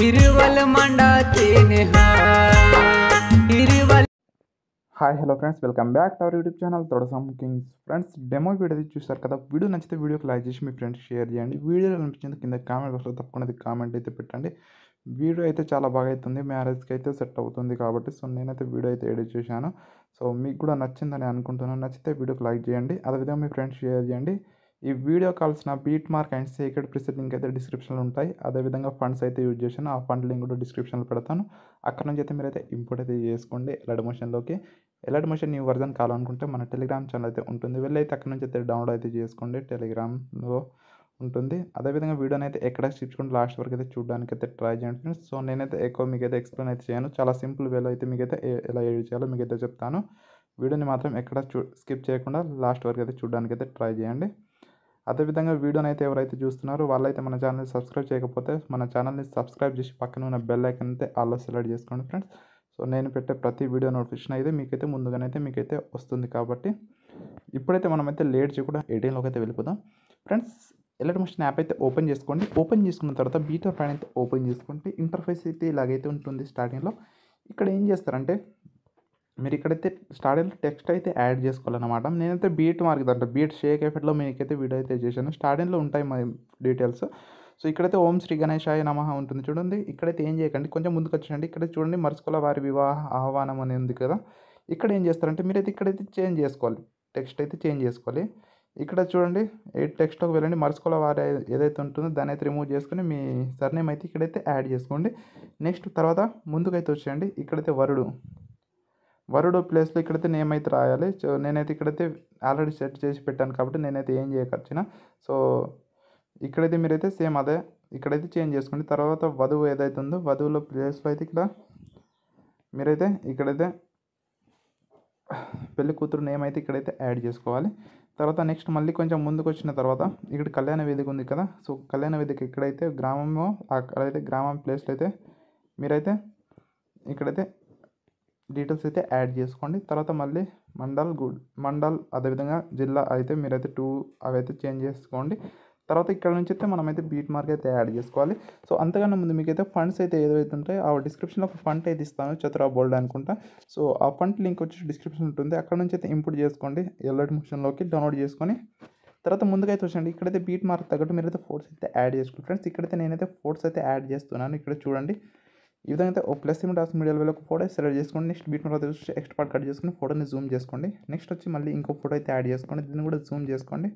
हिरवल मंडाते हिरवल। Hi hello friends, welcome back to our YouTube channel Todasam kings. Friends, demo video చూసారు కదా. Video నచ్చితే వీడియోకి లైక్ చేసి మీ ఫ్రెండ్స్ షేర్ చేయండి. వీడియోలో అనిపించింది కింద కామెంట్ బాక్స్లో తప్పకుండా కామెంట్ అయితే పెట్టండి. వీడియో అయితే చాలా బాగా అవుతుంది, మ్యారేజ్కి అయితే సెట్ అవుతుంది కాబట్టి. సో నేనైతే వీడియో అయితే ఎడిట్ చేశాను. సో మీకు కూడా నచ్చిందని అనుకుంటున్నాను. నచ్చితే వీడియోకి లైక్ చేయండి, అదేవిధంగా మీ ఫ్రెండ్స్ షేర్ చేయండి. ఈ వీడియో కావాల్సిన beat mark and secret preset link అయితే డిస్క్రిప్షన్లో ఉంటాయి. అదేవిధంగా ఫండ్స్ అయితే యూజ్ చేశాను, ఆ ఫండ్ లింక్ కూడా డిస్క్రిప్షన్లో పెడతాను. అక్కడ నుంచి అయితే మీరైతే ఇంపోర్ట్ అయితే చేసుకోండి ఎలైట్ మోషన్లోకి. ఎలైట్ మోషన్ న్యూ వర్జన్ కావాలనుకుంటే మన టెలిగ్రామ్ ఛానల్ అయితే ఉంటుంది, వెళ్ళైతే అక్కడ నుంచి అయితే డౌన్లోడ్ అయితే చేసుకోండి, టెలిగ్రామ్లో ఉంటుంది. అదేవిధంగా వీడియోని అయితే ఎక్కడ స్కిప్ లాస్ట్ వరకు అయితే చూడడానికి అయితే ట్రై చేయండి ఫ్రెండ్స్. సో నేనైతే ఎక్కువ మీకైతే ఎక్స్ప్లెయిన్ అయితే చేయను, చాలా సింపుల్ వేలో అయితే మీకైతే ఎలా ఎడిట్ చేయాలో మీకైతే చెప్తాను. వీడియోని మాత్రం ఎక్కడ స్కిప్ చేయకుండా లాస్ట్ వరకు అయితే చూడడానికి అయితే ట్రై చేయండి. అదేవిధంగా వీడియోని అయితే ఎవరైతే చూస్తున్నారో వాళ్ళైతే మన ఛానల్ని సబ్స్క్రైబ్ చేయకపోతే మన ఛానల్ని సబ్స్క్రైబ్ చేసి పక్కన ఉన్న బెల్ ఐకాన్ అయితే ఆల్లో సెలెక్ట్ చేసుకోండి ఫ్రెండ్స్. సో నేను పెట్టే ప్రతి వీడియో నోటిఫికేషన్ అయితే మీకైతే ముందుగానైతే మీకైతే వస్తుంది కాబట్టి. ఇప్పుడైతే మనమైతే లేట్ చేయకుండా ఎడిటింగ్లోకి అయితే వెళ్ళిపోదాం ఫ్రెండ్స్. ఎలైట్ మోషన్ యాప్ అయితే ఓపెన్ చేసుకోండి. ఓపెన్ చేసుకున్న తర్వాత బీటర్ ఫైన్ అయితే ఓపెన్ చేసుకుంటే ఇంటర్ఫేస్ అయితే ఇలాగైతే ఉంటుంది. స్టార్టింగ్లో ఇక్కడ ఏం చేస్తారంటే మీరు ఇక్కడైతే స్టార్టింగ్లో టెక్స్ట్ అయితే యాడ్ చేసుకోవాలన్నమాట. నేనైతే బీట్ మార్క్ అంటే బీట్ షేక్ ఎఫెక్ట్లో మీకైతే వీడియో అయితే చేశాను. స్టార్టింగ్లో ఉంటాయి మా డీటెయిల్స్. సో ఇక్కడైతే ఓం శ్రీ గణేశాయ నమః ఉంటుంది చూడండి. ఇక్కడైతే ఏం చేయకండి, కొంచెం ముందుకు వచ్చేయండి. ఇక్కడ చూడండి మరుచుకోల వారి వివాహ ఆహ్వానం అని ఉంది కదా. ఇక్కడ ఏం చేస్తారంటే మీరైతే ఇక్కడైతే చేంజ్ చేసుకోవాలి, టెక్స్ట్ అయితే చేంజ్ చేసుకోవాలి. ఇక్కడ చూడండి ఏ టెక్స్ట్లోకి వెళ్ళండి, మరుచుకోల వారి ఏదైతే ఉంటుందో దాన్ని అయితే రిమూవ్ చేసుకుని మీ సర్నేమ్ అయితే ఇక్కడైతే యాడ్ చేసుకోండి. నెక్స్ట్ తర్వాత ముందుకైతే వచ్చేయండి. ఇక్కడైతే వరుడు ప్లేస్లో ఇక్కడైతే నేమ్ అయితే రాయాలి. సో నేనైతే ఇక్కడైతే ఆల్రెడీ సెట్ చేసి పెట్టాను కాబట్టి నేనైతే ఏం చేయకొచ్చిన. సో ఇక్కడైతే మీరైతే సేమ్ అదే ఇక్కడైతే చేంజ్ చేసుకోండి. తర్వాత వధువు ఏదైతే ఉందో వధువులో ప్లేస్లో అయితే ఇక్కడ మీరైతే ఇక్కడైతే పెళ్లి కూతురు నేమ్ అయితే ఇక్కడైతే యాడ్ చేసుకోవాలి. తర్వాత నెక్స్ట్ మళ్ళీ కొంచెం ముందుకు వచ్చిన తర్వాత ఇక్కడ కళ్యాణ వేదిక ఉంది కదా. సో కళ్యాణ వేదిక ఇక్కడైతే గ్రామము, అక్కడైతే గ్రామం ప్లేస్లో అయితే మీరైతే ఇక్కడైతే డీటెయిల్స్ అయితే యాడ్ చేసుకోండి. తర్వాత మళ్ళీ మండల్ అదేవిధంగా జిల్లా అయితే మీరైతే 2 అవైతే చేంజ్ చేసుకోండి. తర్వాత ఇక్కడ నుంచి అయితే మనమైతే బీట్ మార్క్ అయితే యాడ్ చేసుకోవాలి. సో అంతకన్నా ముందు మీకైతే ఫండ్స్ అయితే ఏదైతే ఉంటాయో ఆ డిస్క్రిప్షన్లో ఒక ఫండ్ అయితే ఇస్తాను, చతురా బోల్డ్ అనుకుంటా. సో ఆ ఫండ్ లింక్ వచ్చి డిస్క్రిప్షన్ ఉంటుంది, అక్కడ నుంచి అయితే ఇంపోర్ట్ చేసుకోండి ఎలైట్ మోషన్లోకి డౌన్లోడ్ చేసుకొని. తర్వాత ముందుకైతే వచ్చండి. ఇక్కడైతే బీట్ మార్క్ తగ్గట్టు మీరైతే ఫోటోస్ అయితే యాడ్ చేసుకోండి ఫ్రెండ్స్. ఇక్కడైతే నేనైతే ఫోటోస్ అయితే యాడ్ చేస్తున్నాను. ఇక్కడ చూడండి ఈ విధంగా అయితే ఒక ప్లస్ సింబల్ రాసిన మీడియాలో ఒక ఫోటో సెలెక్ట్ చేసుకోండి. నెక్స్ట్ బీట్ మార్క్ వచ్చి ఎక్స్ట్రా పార్ట్ కట్ చేసుకుని ఫోటోని జూమ్ చేసుకోండి. నెక్స్ట్ వచ్చి మళ్ళీ ఇంకో ఫోటో అయితే యాడ్ చేసుకోండి, దీన్ని కూడా జూమ్ చేసుకోండి.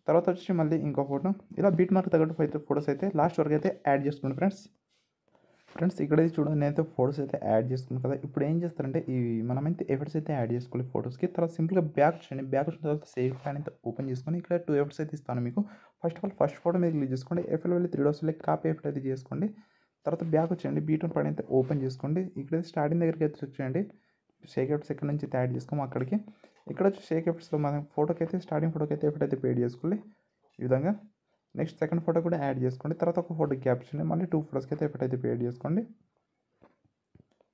తర్వాత వచ్చి మళ్ళీ ఇంకో ఫోటో, ఇలా బీట్ మార్క్ తగ్గట్టు అయితే ఫోటోస్ అయితే లాస్ట్ వరకు అయితే యాడ్ చేసుకోండి ఫ్రెండ్స్. ఇక్కడైతే చూడండి నేనైతే ఫోటోస్ అయితే యాడ్ చేసుకున్నాను కదా. ఇప్పుడు ఏం చేస్తారంటే ఈ మనమైతే ఎఫెక్ట్స్ అయితే యాడ్ చేసుకోవాలి ఫోటోస్కి. తర్వాత సింపుల్గా బ్యాక్ వచ్చండి. బ్యాక్ వచ్చిన తర్వాత సేవ్ ప్లాన్ అయితే ఓపెన్ చేసుకొని ఇక్కడ 2 ఎఫెక్ట్స్ అయితే ఇస్తాను మీకు. First of all first photo మీద క్లిక్ చేసుకోండి, ఎఫ్ఎల్ వెళ్ళి 3 డోస్ కాపీ ఎఫెక్ట్ అయితే చేసుకోండి. తర్వాత బ్యాక్ వచ్చేయండి, బీట్ పైన అయితే ఓపెన్ చేసుకోండి. ఇక్కడైతే స్టార్టింగ్ దగ్గరికి అయితే వచ్చేయండి. షేక్ ఎఫెక్ట్స్ ఎక్కడి నుంచి అయితే యాడ్ చేసుకోము అక్కడికి. ఇక్కడ వచ్చి షేక్ ఎఫెక్ట్స్లో మనం ఫోటోకి అయితే స్టార్టింగ్ ఫోటోకి అయితే ఎఫెక్ట్ అయితే పేడ్ చేసుకోవాలి ఈ విధంగా. నెక్స్ట్ సెకండ్ ఫోటో కూడా యాడ్ చేసుకోండి. తర్వాత ఒక ఫోటో గ్యాప్ ఇచ్చింది, మళ్ళీ 2 ఫోటోస్కి అయితే ఎఫెక్ట్ అయితే పేడ్ చేసుకోండి.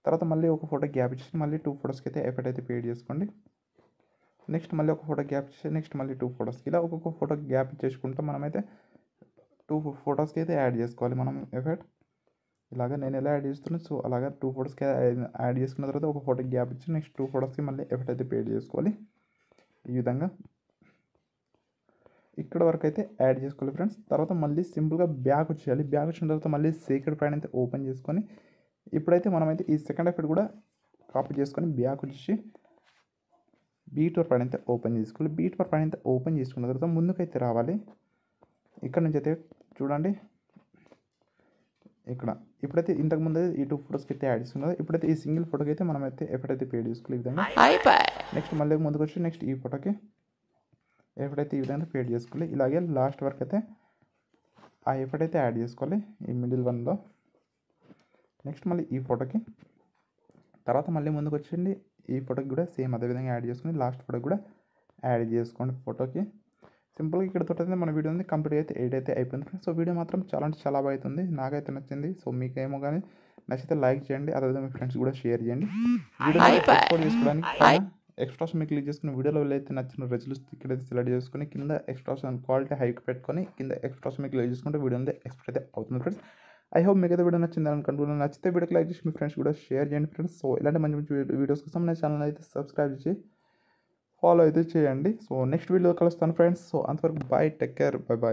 తర్వాత మళ్ళీ ఒక ఫోటో గ్యాప్ ఇచ్చి మళ్ళీ 2 ఫోటోస్కి అయితే ఎఫెక్ట్ అయితే పేడ్ చేసుకోండి. నెక్స్ట్ మళ్ళీ ఒక ఫోటో గ్యాప్ ఇచ్చి నెక్స్ట్ మళ్ళీ 2 ఫోటోస్కి, ఇలా ఒక్కొక్క ఫోటో గ్యాప్ ఇచ్చేసుకుంటూ మనమైతే 2 ఫోటోస్కి అయితే యాడ్ చేసుకోవాలి మనం ఎఫెక్ట్. ఇలాగ నేను ఎలా యాడ్ చేస్తున్నాను సో అలాగా 2 ఫోటోస్కి యాడ్ చేసుకున్న తర్వాత ఒక ఫోటో గ్యాప్ ఇచ్చి నెక్స్ట్ 2 ఫోటోస్కి మళ్ళీ ఎఫెక్ట్ అయితే పేడ్ చేసుకోవాలి ఈ విధంగా. ఇక్కడ వరకు అయితే యాడ్ చేసుకోవాలి ఫ్రెండ్స్. తర్వాత మళ్ళీ సింపుల్గా బ్యాక్ వచ్చేయాలి. బ్యాక్ వచ్చిన తర్వాత మళ్ళీ సీక్రెట్ ప్యాడ్ అయితే ఓపెన్ చేసుకొని ఇప్పుడైతే మనమైతే ఈ సెకండ్ ఎఫెక్ట్ కూడా కాపీ చేసుకొని బ్యాక్ వచ్చి బీట్ వర్క్ ప్యాడ్ అయితే ఓపెన్ చేసుకోవాలి. బీట్ వర్క్ ప్యాడ్ అయితే ఓపెన్ చేసుకున్న తర్వాత ముందుకైతే రావాలి. ఇక్కడ నుంచి అయితే చూడండి ఇక్కడ ఇప్పుడైతే ఇంతకుముందు ఈ 2 ఫోటోస్కి అయితే యాడ్ చేసుకున్నది. ఇప్పుడైతే ఈ సింగిల్ ఫోటోకి అయితే మనమైతే ఎఫెక్ట్ అయితే పేడ్ చేసుకోవాలి ఈ విధంగా. నెక్స్ట్ మళ్ళీ ముందుకు వచ్చి నెక్స్ట్ ఈ ఫోటోకి ఎఫెక్ట్ అయితే ఈ విధంగా పేడ్ చేసుకోవాలి. ఇలాగే లాస్ట్ వరకు అయితే ఆ ఎఫెక్ట్ అయితే యాడ్ చేసుకోవాలి ఈ మిడిల్ వన్లో. నెక్స్ట్ మళ్ళీ ఈ ఫోటోకి, తర్వాత మళ్ళీ ముందుకు వచ్చండి ఈ ఫోటోకి కూడా సేమ్ అదేవిధంగా యాడ్ చేసుకుని లాస్ట్ ఫోటో కూడా యాడ్ చేసుకోండి ఫోటోకి. సింపుల్గా ఇక్కడ తోటైతే మన వీడియో ఉంది కంప్లీట్ అయితే ఎడిట్ అయితే అయిపోయింది ఫ్రెండ్స్. సో వీడియో మాత్రం చాలా అంటే చాలా బాగా అవుతుంది, నాకైతే నచ్చింది. సో మీకేమో కానీ నచ్చితే లైక్ చేయండి, అదేవిధంగా మీ ఫ్రెండ్స్ కూడా షేర్ చేయండి. వీడియో ఎక్స్పోర్ట్ చేసుకోవడానికి ఎక్స్ట్రాస్ మీకు క్లిక్ చేసుకుని వీడియోలో వెళ్ళైతే నచ్చిన రెజల్యూషన్ ఇక్కడైతే సెలెక్ట్ చేసుకుని కింద ఎక్స్ట్రాస్ క్వాలిటీ హైక్ పెట్టుకొని కింద ఎక్స్ట్రాస్ మీకు క్లిక్ చేసుకుంటే వీడియో ఉంది ఎక్స్పోర్ట్ అయితే అవుతుంది ఫ్రెండ్స్. ఐ హోప్ మీకు అయితే వీడియో నచ్చిందని అనుకుంటున్నాను. నచ్చితే వీడియోకి లైక్ చేసి మీ ఫ్రెండ్స్ కూడా షేర్ చేయండి ఫ్రెండ్స్. సో ఇలాంటి మంచి మంచి వీడియోస్ కోసం నా ఛానల్ అయితే సబ్స్క్రైబ్ చేసి ఫాలో అయితే చేయండి. సో నెక్స్ట్ వీడియో కలుస్తాను ఫ్రెండ్స్. సో అంతవరకు bye, take care, bye bye.